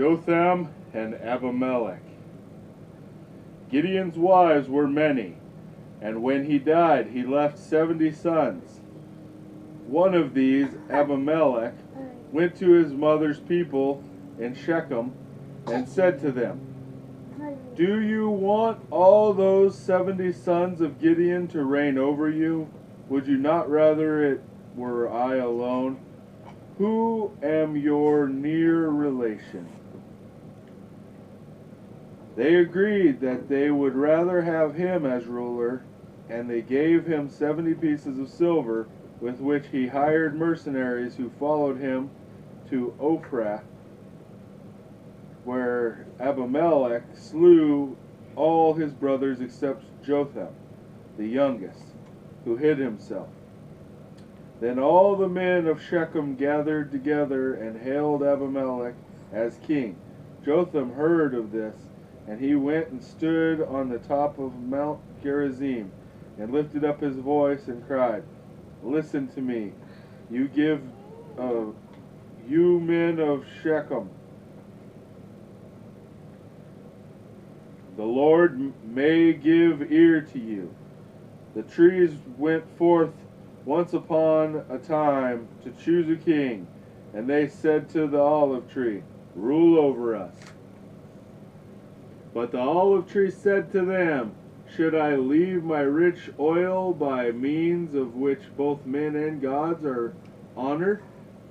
Jotham and Abimelech. Gideon's wives were many, and when he died he left 70 sons. One of these, Abimelech, went to his mother's people in Shechem and said to them, "Do you want all those 70 sons of Gideon to reign over you? Would you not rather it were I alone, who am your near relation?" They agreed that they would rather have him as ruler, and they gave him 70 pieces of silver, with which he hired mercenaries who followed him to Ophrah, where Abimelech slew all his brothers except Jotham, the youngest, who hid himself. Then all the men of Shechem gathered together and hailed Abimelech as king. Jotham heard of this, and he went and stood on the top of Mount Gerizim, and lifted up his voice and cried, "Listen to me, you men of Shechem. The Lord may give ear to you. The trees went forth once upon a time to choose a king, and they said to the olive tree, 'Rule over us.' But the olive tree said to them, 'Should I leave my rich oil by means of which both men and gods are honored,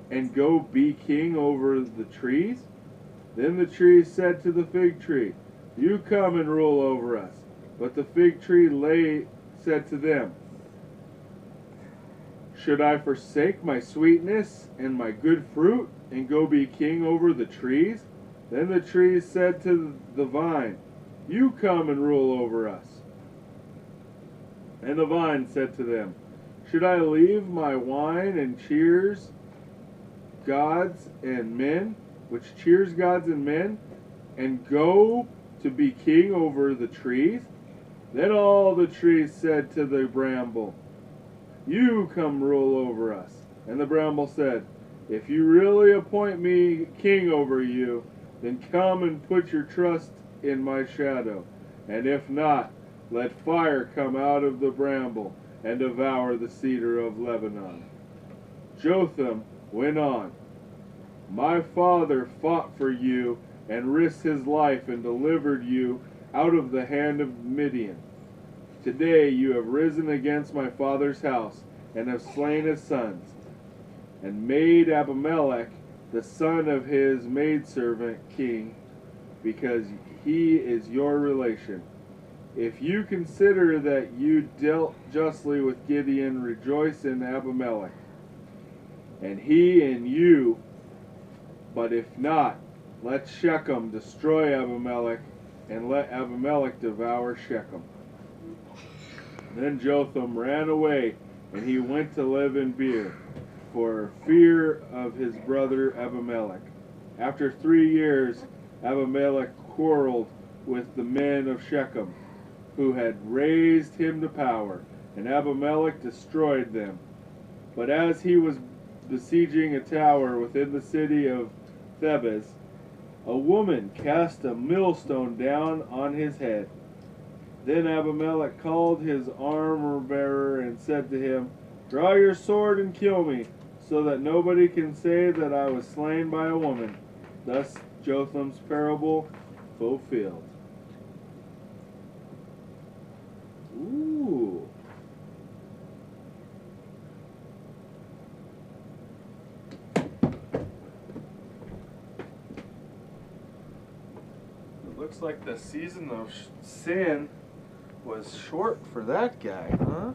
and go be king over the trees?' Then the trees said to the fig tree, 'You come and rule over us.' But the fig tree said to them, 'Should I forsake my sweetness and my good fruit, and go be king over the trees?' Then the trees said to the vine, 'You come and rule over us.' And the vine said to them, 'Should I leave my wine and cheers gods and men, which cheers gods and men, and go to be king over the trees?' Then all the trees said to the bramble, 'You come rule over us.' And the bramble said, 'If you really appoint me king over you, then come and put your trust in my shadow. And if not, let fire come out of the bramble and devour the cedar of Lebanon.' Jotham went on, 'My father fought for you and risked his life and delivered you out of the hand of Midian. Today you have risen against my father's house and have slain his sons, and made Abimelech, the son of his maidservant, king, because he is your relation. If you consider that you dealt justly with Gideon, rejoice in Abimelech, and he in you. But if not, let Shechem destroy Abimelech, and let Abimelech devour Shechem." Then Jotham ran away, and he went to live in Beer, for fear of his brother Abimelech. After 3 years, Abimelech quarreled with the men of Shechem, who had raised him to power, and Abimelech destroyed them. But as he was besieging a tower within the city of Thebez, a woman cast a millstone down on his head. Then Abimelech called his armor-bearer and said to him, "Draw your sword and kill me, so that nobody can say that I was slain by a woman." Thus Jotham's parable fulfilled. Ooh. It looks like the season of sin was short for that guy, huh?